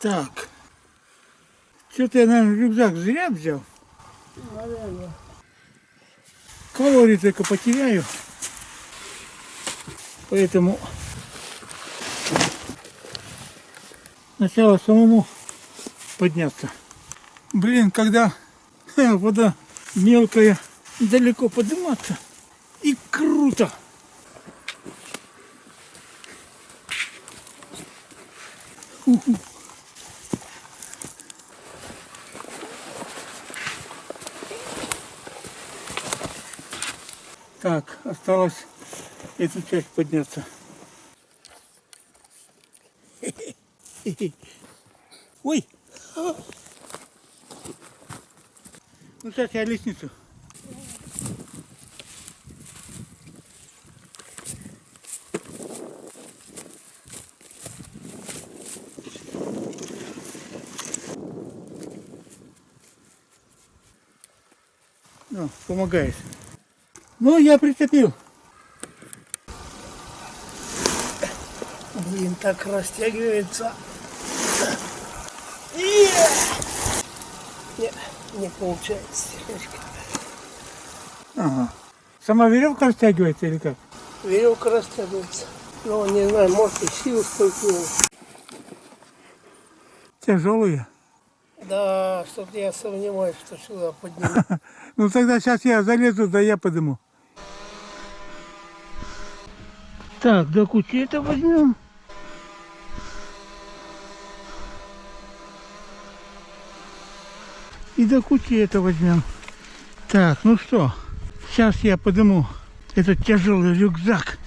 Так. Что-то я, наверное, рюкзак зря взял. Наверное. Калорий только потеряю. Поэтому сначала самому подняться. Блин, когда вода мелкая, далеко подниматься. И круто. Уху. Так, осталось эту часть подняться. Ой! Ну сейчас я лестницу. Ну, помогает. Ну, я прицепил. Блин, так растягивается. Нет, не получается. Ага. Сама веревка растягивается или как? Веревка растягивается. Ну, не знаю, может и сил столкнула. Тяжелые. Да, что-то я сомневаюсь, что сюда подниму. Ну тогда сейчас я залезу, да я подниму. Так, до кучи это возьмем. И до кучи это возьмем. Так, ну что, сейчас я подниму этот тяжелый рюкзак.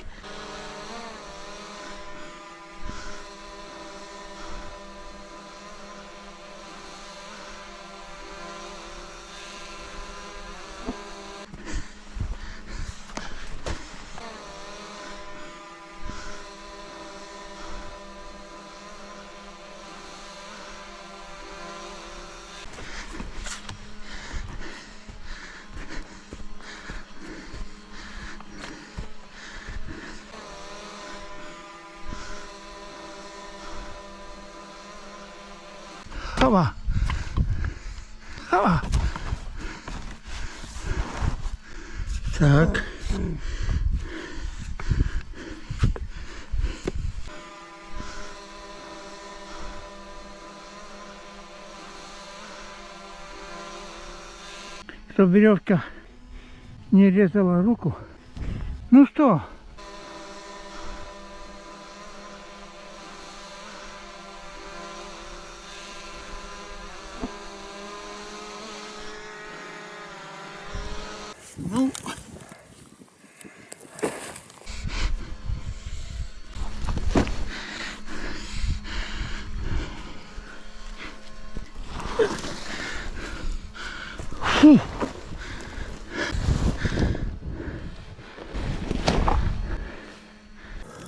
Хава. Хава. Так. Чтобы веревка не резала руку. Ну что? Ну, фу.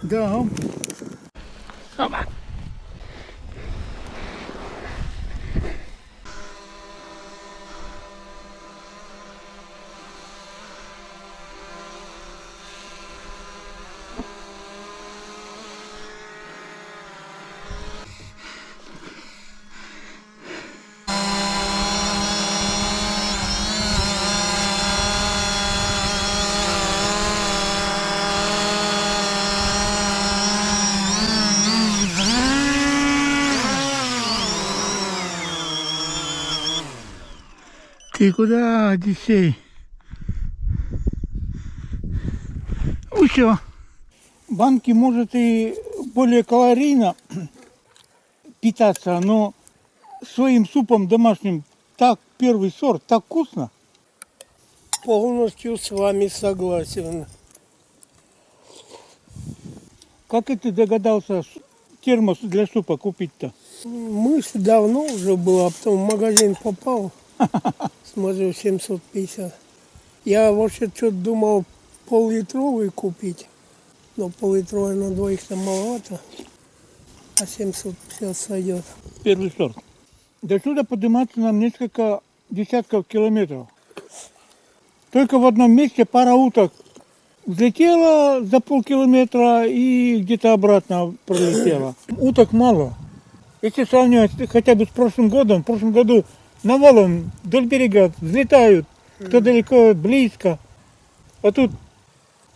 Да. Опа. Ты куда, Одиссей? Ну все. Банки может и более калорийно питаться, но своим супом домашним так первый сорт, так вкусно. Полностью с вами согласен. Как и ты догадался термос для супа купить-то? Мысль давно уже была, а потом в магазин попал. Смотрю, 750. Я вообще что-то думал пол-литровый купить. Но пол-литровый на двоих там маловато. А 750 сойдет. Первый сорт. До сюда подниматься нам несколько десятков километров. Только в одном месте пара уток взлетела за полкилометра и где-то обратно пролетела. Уток мало. Если сравнивать хотя бы с прошлым годом, в прошлом году навалом вдоль берега взлетают, кто далеко, близко. А тут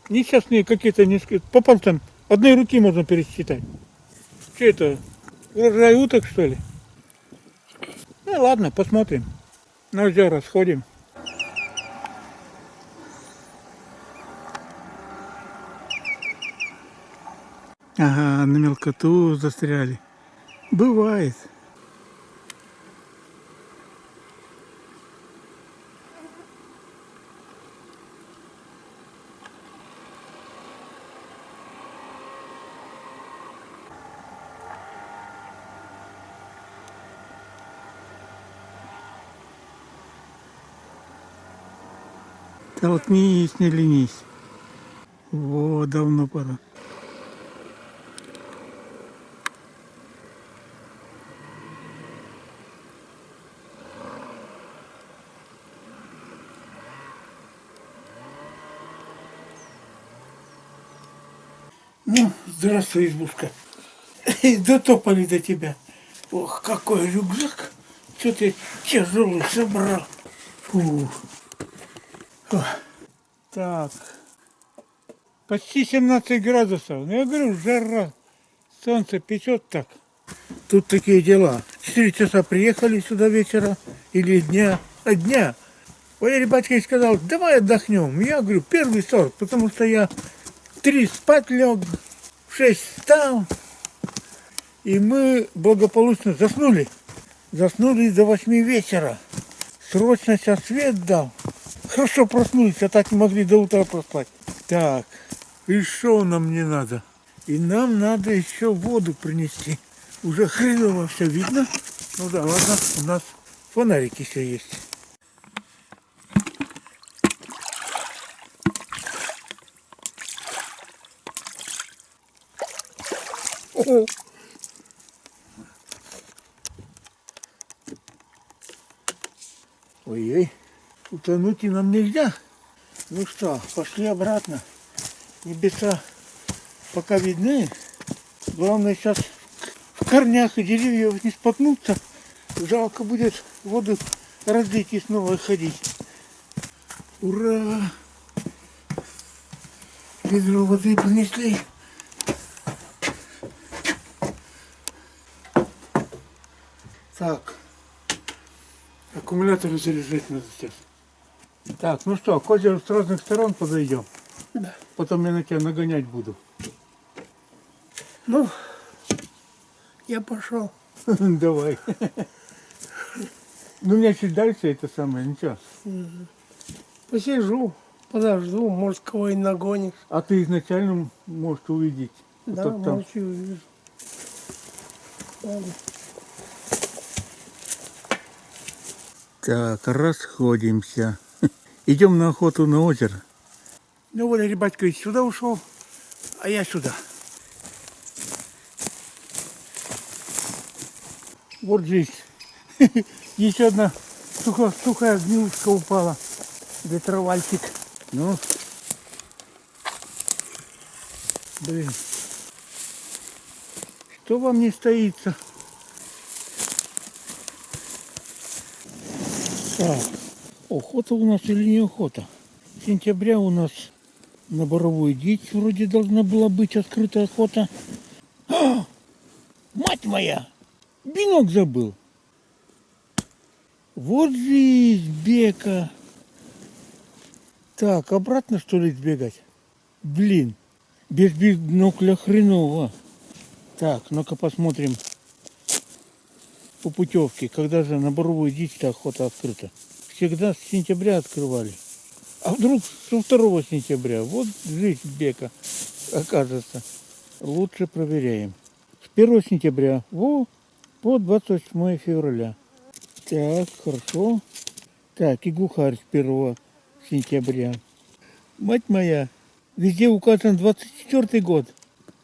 несчастные какие-то, по пальцам одной руки можно пересчитать. Что это, урожай уток, что ли? Ну ладно, посмотрим. На озеро сходим. Ага, на мелкоту застряли. Бывает. Толкнись, не ленись. Во, давно пора. Ну, здравствуй, избушка. Дотопали до тебя. Ох, какой рюкзак. Что ты тяжелый собрал. Фу. Ох. Так. Почти 17 градусов. Ну, я говорю, жара. Солнце печет так. Тут такие дела. 4 часа приехали сюда вечера. Или дня. Дня. Валерий Батькович сказал, давай отдохнем. Я говорю, первый сорт. Потому что я в 3 спать лег. В 6 встал. И мы благополучно заснули. Заснули до 8 вечера. Срочно сейчас свет дал. Хорошо проснулись, а так не могли до утра проспать. Так, и что нам не надо? И нам надо еще воду принести. Уже хреново все видно. Ну да, ладно, у нас фонарик еще есть. О! Ой-ой, утонуть и нам нельзя. Ну что, пошли обратно. Небеса пока видны. Главное сейчас в корнях и деревьев не споткнуться. Жалко будет воду разлить и снова ходить. Ура! Ведро воды принесли. Так. Аккумуляторы заряжать надо сейчас. Так, ну что, к озеру с разных сторон подойдем. Да. Потом я на тебя нагонять буду. Ну, я пошел. Давай. Ну, у меня чуть дальше это самое, ничего. Посижу, подожду, может, кого и нагонишь. А ты изначально можешь увидеть. Да, Вот там. ночью увижу. Ладно. Так, расходимся. Идем на охоту на озеро. Ну, Валерий Батькович сюда ушел, а я сюда. Вот здесь. Еще одна сухая гнилушка упала. Ветровальчик. Ну. Блин. Что вам не стоится? Так. Охота у нас или не охота? С сентября у нас на боровую дичь вроде должна была быть открыта охота. А! Мать моя! Бинок забыл. Вот жизнь, бека. Так, обратно что ли сбегать? Блин, без бинокля хреново. Так, ну-ка посмотрим по путевке, когда же на боровую дичь-то охота открыта. Всегда с сентября открывали. А вдруг со 2 сентября? Вот жизнь бека окажется. Лучше проверяем. С 1 сентября по 28 февраля. Так, хорошо. Так, и глухарь с 1 сентября. Мать моя, везде указан 24 год.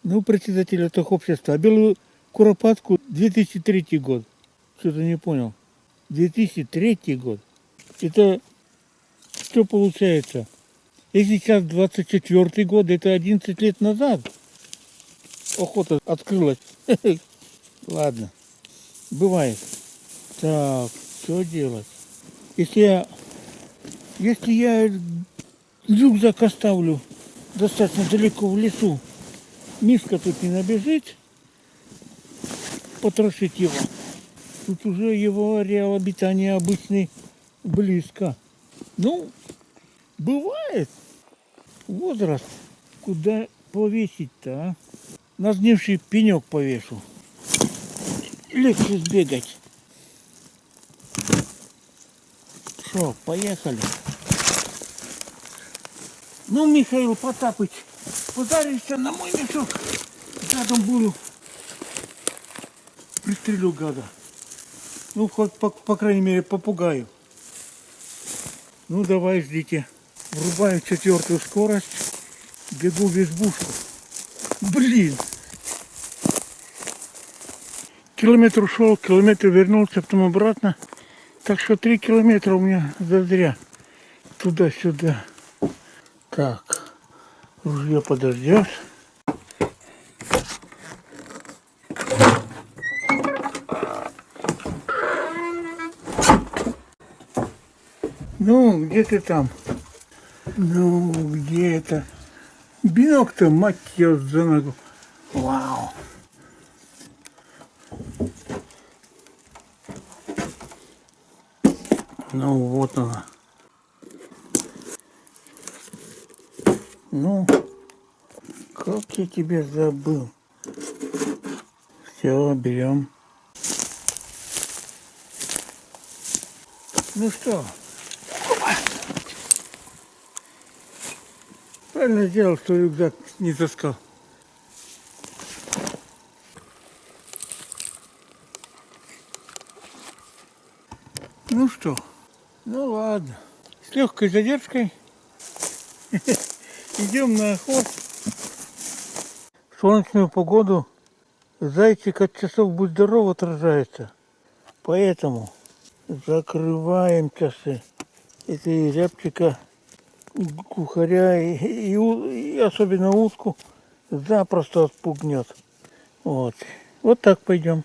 Ну, председатель этого общества. А белую куропатку 2003 год. Что-то не понял. 2003 год. Это что получается? Если сейчас 24 год, это 11 лет назад охота открылась. Ладно. Бывает. Так, что делать? Если я рюкзак оставлю достаточно далеко в лесу, мишка тут не набежит потрошить его. Тут уже его ареал обитания обычный близко. Ну, бывает. Возраст. Куда повесить-то, а? На сгнивший пенек повешу. Легче сбегать. Что, поехали. Ну, Михаил Потапыч, позаришься на мой мешок. Задом буду. Пристрелю гада. Ну, хоть, по крайней мере, попугаю. Ну, давай, ждите. Врубаю 4-ю скорость. Бегу в избушку. Блин. Километр ушел, километр вернулся, потом обратно. Так что 3 километра у меня зазря. Туда-сюда. Так. Ружье подождет. Ну, где ты там? Ну, где это? Бинок-то, мать ее за ногу. Вау. Ну, вот она. Ну, как я тебя забыл. Все, берем. Ну что? Правильно сделал, что рюкзак не таскал. Ну что? Ну ладно. С легкой задержкой идем на охоту. В солнечную погоду зайчик от часов «Будь здоров» отражается. Поэтому закрываем часы. Это и рябчика, кухаря и особенно утку запросто отпугнет. Вот. Вот так пойдем.